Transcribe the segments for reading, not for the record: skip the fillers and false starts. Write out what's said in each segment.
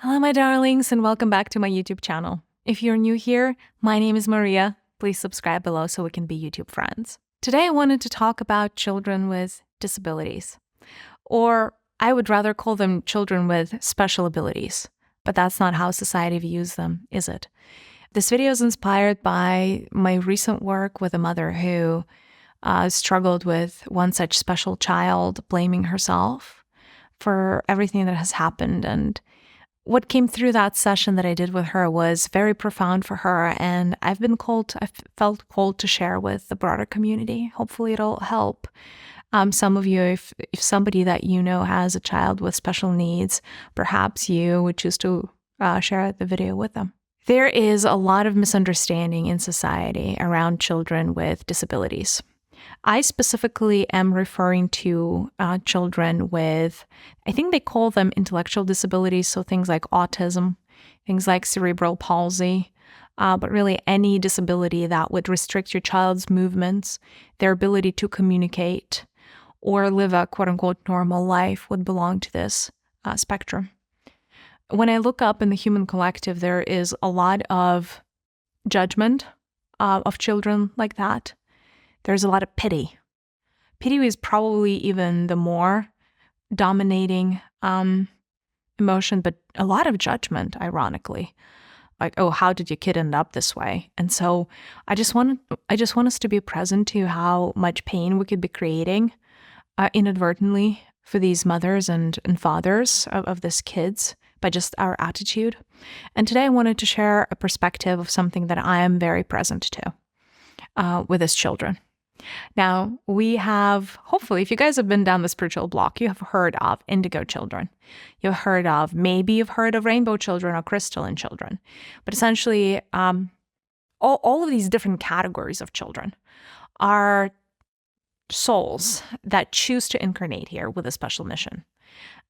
Hello, my darlings, and welcome back to my YouTube channel. If you're new here, my name is Mariya. Please subscribe below so we can be YouTube friends. Today, I wanted to talk about children with disabilities, or I would rather call them children with special abilities, but that's not how society views them, is it? This video is inspired by my recent work with a mother who struggled with one such special child, blaming herself for everything that has happened. And what came through that session that I did with her was very profound for her, and I've felt called to share with the broader community. Hopefully it'll help some of you. If somebody that you know has a child with special needs, perhaps you would choose to share the video with them. There is a lot of misunderstanding in society around children with disabilities. I specifically am referring to children with, I think they call them intellectual disabilities, so things like autism, things like cerebral palsy, but really any disability that would restrict your child's movements, their ability to communicate, or live a quote-unquote normal life would belong to this spectrum. When I look up in the human collective, there is a lot of judgment of children like that. There's a lot of pity. Pity is probably even the more dominating emotion, but a lot of judgment, ironically. Like, oh, how did your kid end up this way? And so I just want us to be present to how much pain we could be creating inadvertently for these mothers and fathers of these kids by just our attitude. And today I wanted to share a perspective of something that I am very present to with these children. Now, we have, hopefully, if you guys have been down the spiritual block, you have heard of indigo children. You've heard of rainbow children or crystalline children. But essentially, all of these different categories of children are souls that choose to incarnate here with a special mission.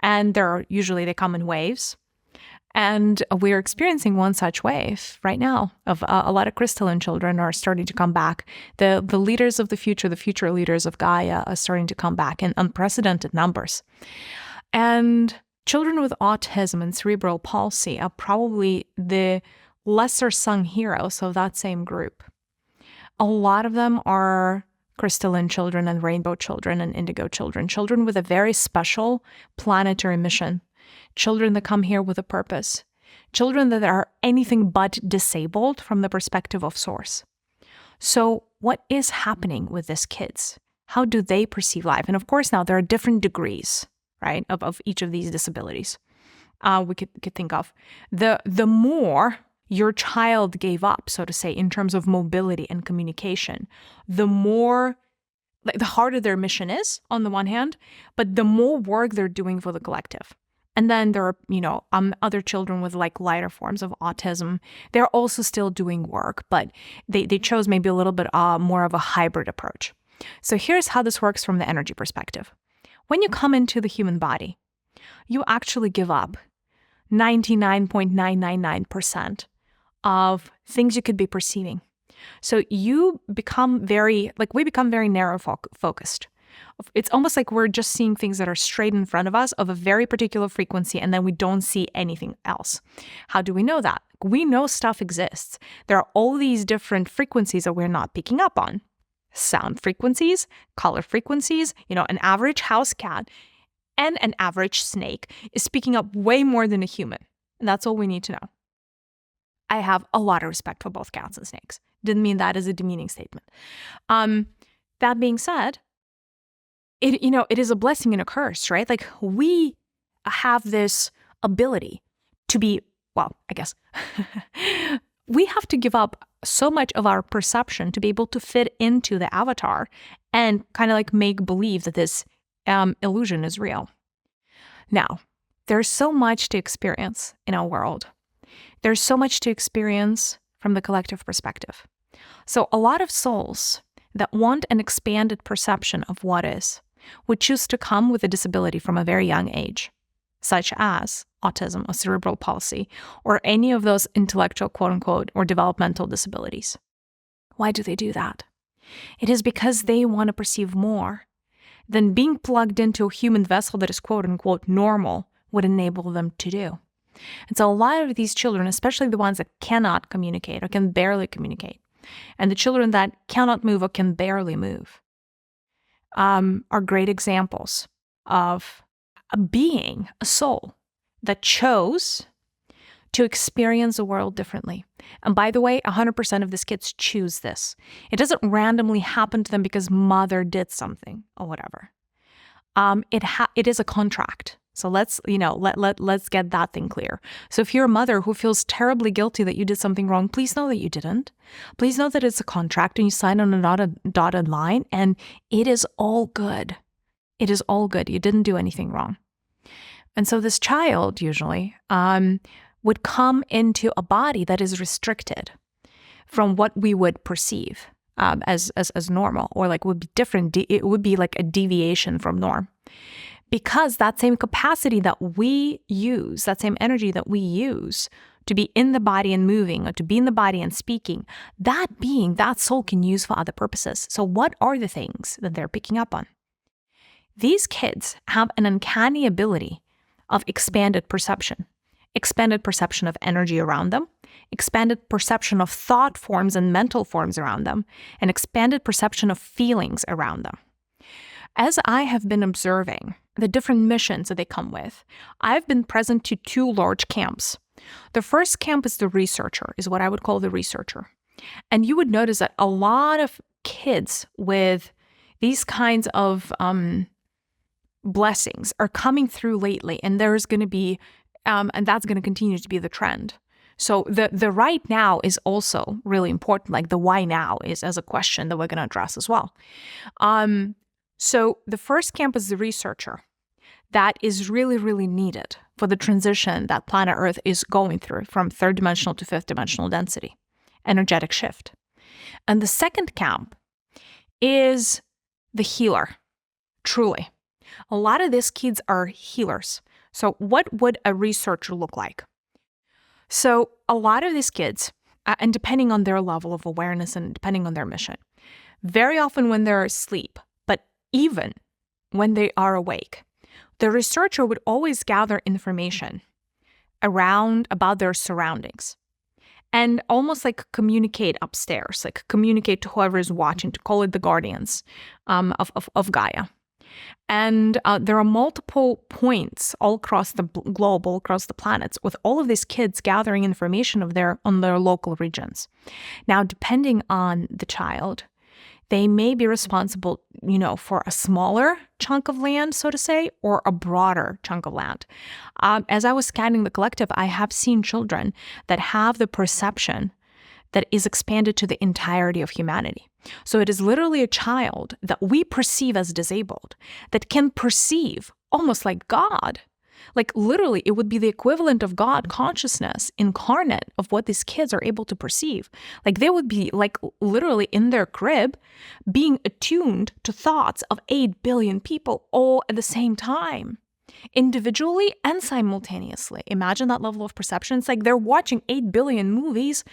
And they come in waves. And we're experiencing one such wave right now of a lot of crystalline children are starting to come back. The leaders of the future leaders of Gaia are starting to come back in unprecedented numbers. And children with autism and cerebral palsy are probably the lesser sung heroes of that same group. A lot of them are crystalline children and rainbow children and indigo children, children with a very special planetary mission. Children that come here with a purpose. Children that are anything but disabled from the perspective of source. So what is happening with these kids? How do they perceive life? And of course, now there are different degrees, right, of each of these disabilities. We could think of. The more your child gave up, so to say, in terms of mobility and communication, the harder their mission is, on the one hand, but the more work they're doing for the collective. And then there are, other children with like lighter forms of autism. They're also still doing work, but they chose maybe a little bit more of a hybrid approach. So here's how this works from the energy perspective. When you come into the human body, you actually give up 99.999% of things you could be perceiving. So we become very narrow focused. It's almost like we're just seeing things that are straight in front of us of a very particular frequency, and then we don't see anything else. How do we know that? We know stuff exists. There are all these different frequencies that we're not picking up on. Sound frequencies, color frequencies, an average house cat and an average snake is picking up way more than a human. And that's all we need to know. I have a lot of respect for both cats and snakes. Didn't mean that as a demeaning statement. That being said, it is a blessing and a curse, right? Like we have this ability to be, we have to give up so much of our perception to be able to fit into the avatar and kind of like make believe that this illusion is real. Now, there's so much to experience in our world. There's so much to experience from the collective perspective. So a lot of souls that want an expanded perception of what is would choose to come with a disability from a very young age, such as autism or cerebral palsy, or any of those intellectual, quote-unquote, or developmental disabilities. Why do they do that? It is because they want to perceive more than being plugged into a human vessel that is, quote-unquote, normal would enable them to do. And so a lot of these children, especially the ones that cannot communicate or can barely communicate, and the children that cannot move or can barely move, are great examples of a being, a soul that chose to experience the world differently. And by the way, 100% of these kids choose this. It doesn't randomly happen to them because mother did something or whatever. It is a contract. So let's get that thing clear. So if you're a mother who feels terribly guilty that you did something wrong, please know that you didn't. Please know that it's a contract and you sign on a dotted line, and it is all good. It is all good. You didn't do anything wrong. And so this child usually would come into a body that is restricted from what we would perceive as normal, or like would be different. It would be like a deviation from norm. Because that same capacity that we use, that same energy that we use to be in the body and moving, or to be in the body and speaking, that being, that soul can use for other purposes. So what are the things that they're picking up on? These kids have an uncanny ability of expanded perception of energy around them, expanded perception of thought forms and mental forms around them, and expanded perception of feelings around them. As I have been observing the different missions that they come with, I've been present to 2 large camps. The first camp is the researcher, is what I would call the researcher. And you would notice that a lot of kids with these kinds of blessings are coming through lately, and there's going to be, and that's going to continue to be the trend. So the right now is also really important. Like the why now is as a question that we're going to address as well. So the first camp is the researcher. That is really, really needed for the transition that planet Earth is going through from 3rd dimensional to 5th dimensional density, energetic shift. And the second camp is the healer, truly. A lot of these kids are healers. So what would a researcher look like? So a lot of these kids, and depending on their level of awareness and depending on their mission, very often when they're asleep, but even when they are awake, the researcher would always gather information about their surroundings and almost like communicate upstairs, like communicate to whoever is watching, to call it the guardians of Gaia. And there are multiple points all across the globe, all across the planets, with all of these kids gathering information on their local regions. Now, depending on the child, they may be responsible, for a smaller chunk of land, so to say, or a broader chunk of land. As I was scanning the collective, I have seen children that have the perception that is expanded to the entirety of humanity. So it is literally a child that we perceive as disabled that can perceive almost like God. Like literally, it would be the equivalent of God consciousness incarnate of what these kids are able to perceive. Like they would be like literally in their crib being attuned to thoughts of 8 billion people all at the same time, individually and simultaneously. Imagine that level of perception. It's like they're watching 8 billion movies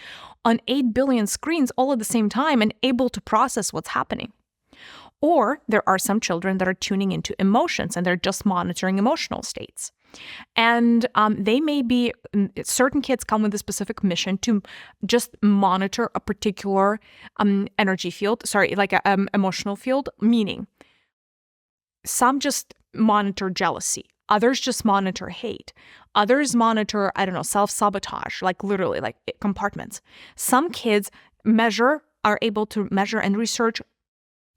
on 8 billion screens all at the same time and able to process what's happening. Or there are some children that are tuning into emotions and they're just monitoring emotional states. And they may be, certain kids come with a specific mission to just monitor a particular energy field, like an emotional field, meaning some just monitor jealousy. Others just monitor hate. Others monitor, self-sabotage, like literally like compartments. Some kids are able to measure and research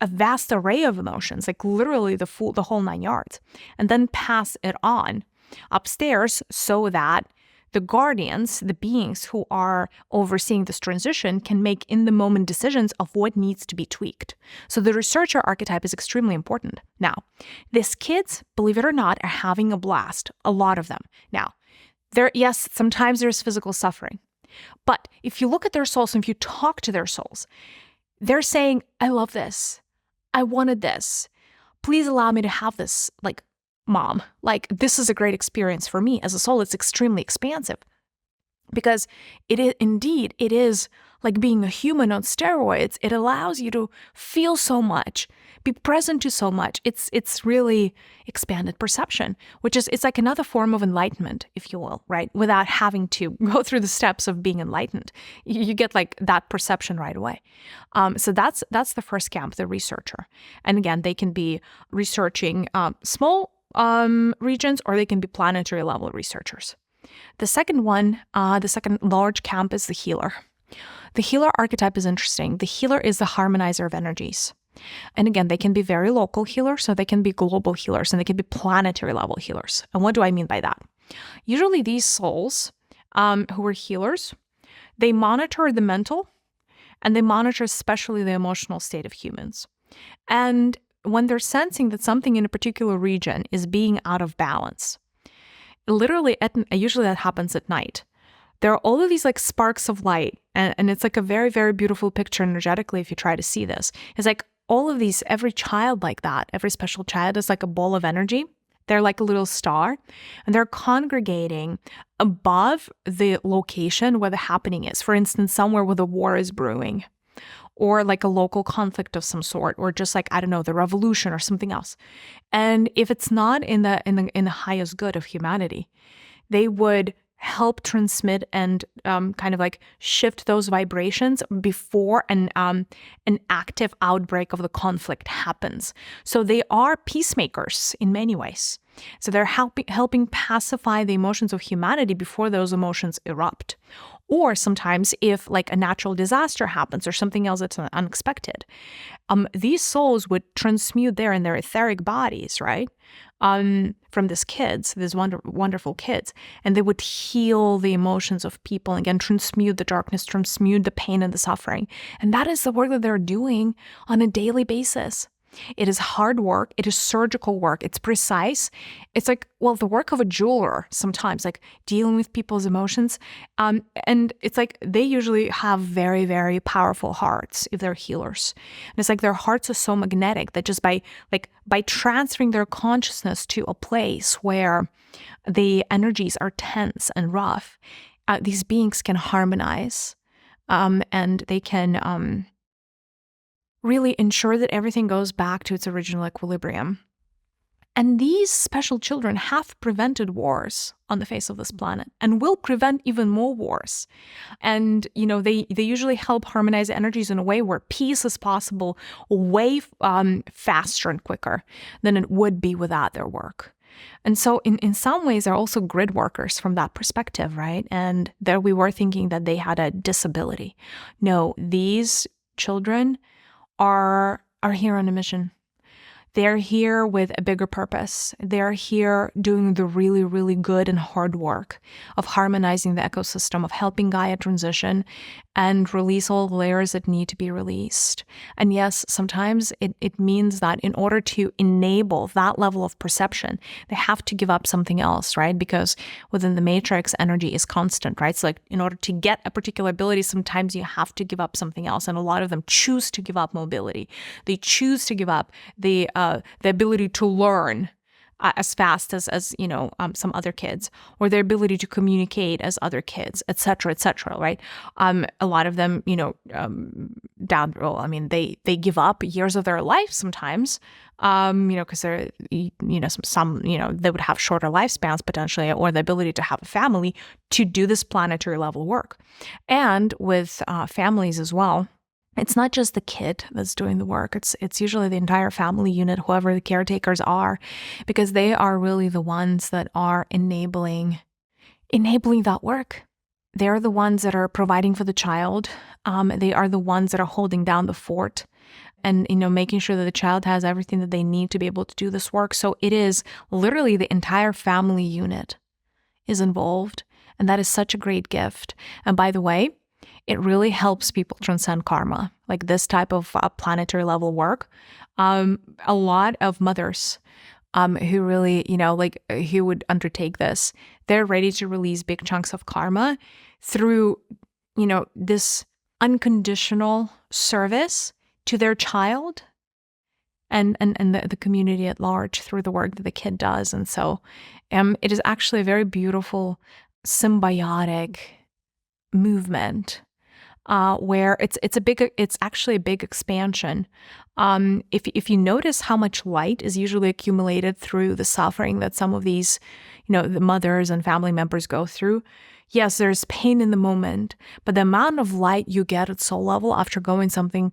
a vast array of emotions, like literally the whole 9 yards, and then pass it on upstairs so that the guardians, the beings who are overseeing this transition, can make in-the-moment decisions of what needs to be tweaked. So the researcher archetype is extremely important. Now, these kids, believe it or not, are having a blast, a lot of them. Now, sometimes there's physical suffering, but if you look at their souls and if you talk to their souls, they're saying, I love this. I wanted this. Please allow me to have this, like, Mom, like this is a great experience for me as a soul. It's extremely expansive because it is like being a human on steroids. It allows you to feel so much, be present to so much. It's really expanded perception, which is, it's like another form of enlightenment, if you will, right? Without having to go through the steps of being enlightened. You get like that perception right away. So that's the first camp, the researcher. And again, they can be researching small regions, or they can be planetary level researchers. The second one, the second large camp, is the healer. The healer archetype is interesting. The healer is the harmonizer of energies. And again, they can be very local healers, so they can be global healers, and they can be planetary level healers. And what do I mean by that? Usually these souls who are healers, they monitor the mental, and they monitor especially the emotional state of humans. And when they're sensing that something in a particular region is being out of balance, literally, usually that happens at night. There are all of these like sparks of light, and it's like a very, very beautiful picture energetically if you try to see this. It's like all of these, every child like that, every special child is like a ball of energy. They're like a little star, and they're congregating above the location where the happening is. For instance, somewhere where the war is brewing, or like a local conflict of some sort, or just like, I don't know, the revolution or something else. And if it's not in the highest good of humanity, they would help transmit and kind of like shift those vibrations before an active outbreak of the conflict happens. So they are peacemakers in many ways. So they're helping pacify the emotions of humanity before those emotions erupt. Or sometimes if like a natural disaster happens or something else that's unexpected, these souls would transmute there in their etheric bodies, right? From these kids, these wonderful kids, and they would heal the emotions of people, and again, transmute the darkness, transmute the pain and the suffering. And that is the work that they're doing on a daily basis. It is hard work. It is surgical work. It's precise. It's like, well, the work of a jeweler sometimes, like dealing with people's emotions. And it's like they usually have very, very powerful hearts if they're healers. And it's like their hearts are so magnetic that just by transferring their consciousness to a place where the energies are tense and rough, these beings can harmonize, and they can really ensure that everything goes back to its original equilibrium. And these special children have prevented wars on the face of this planet and will prevent even more wars. And, you know, they usually help harmonize energies in a way where peace is possible way faster and quicker than it would be without their work. And so in some ways, they're also grid workers from that perspective, right? And there we were thinking that they had a disability. No, these children are here on a mission. They're here with a bigger purpose. They're here doing the really, really good and hard work of harmonizing the ecosystem, of helping Gaia transition and release all the layers that need to be released. And yes, sometimes it means that in order to enable that level of perception, they have to give up something else, right? Because within the matrix, energy is constant, right? So like in order to get a particular ability, sometimes you have to give up something else. And a lot of them choose to give up mobility. They choose to give up the ability to learn as fast as you know, some other kids, or their ability to communicate as other kids, et cetera, right? A lot of them, you know, down the road, I mean, they give up years of their life sometimes, you know, because they're, you know, some, you know, they would have shorter lifespans potentially, or the ability to have a family to do this planetary level work. And with families as well, it's not just the kid that's doing the work. It's usually the entire family unit, whoever the caretakers are, because they are really the ones that are enabling that work. They're the ones that are providing for the child. They are the ones that are holding down the fort and, you know, making sure that the child has everything that they need to be able to do this work. So it is literally the entire family unit is involved. And that is such a great gift. And by the way, it really helps people transcend karma, like this type of planetary level work. A lot of mothers who really, you know, like who would undertake this, they're ready to release big chunks of karma through, you know, this unconditional service to their child and the community at large through the work that the kid does. And so it is actually a very beautiful, symbiotic movement where it's actually a big expansion. If you notice how much light is usually accumulated through the suffering that some of these, the mothers and family members go through, yes, there's pain in the moment, but the amount of light you get at soul level after going something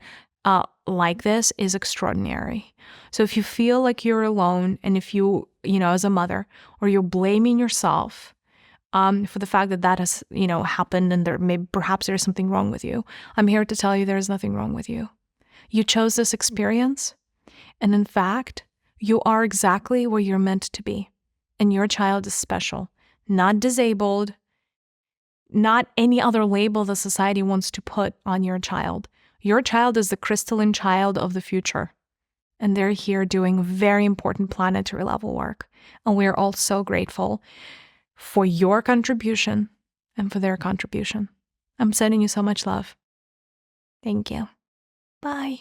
like this is extraordinary. So if you feel like you're alone, and if you, as a mother, or you're blaming yourself for the fact that that has, happened, and perhaps there's something wrong with you, I'm here to tell you there's nothing wrong with you. You chose this experience, and in fact, you are exactly where you're meant to be. And your child is special, not disabled, not any other label the society wants to put on your child. Your child is the crystalline child of the future. And they're here doing very important planetary level work. And we're all so grateful for your contribution and for their contribution. I'm sending you so much love. Thank you. Bye.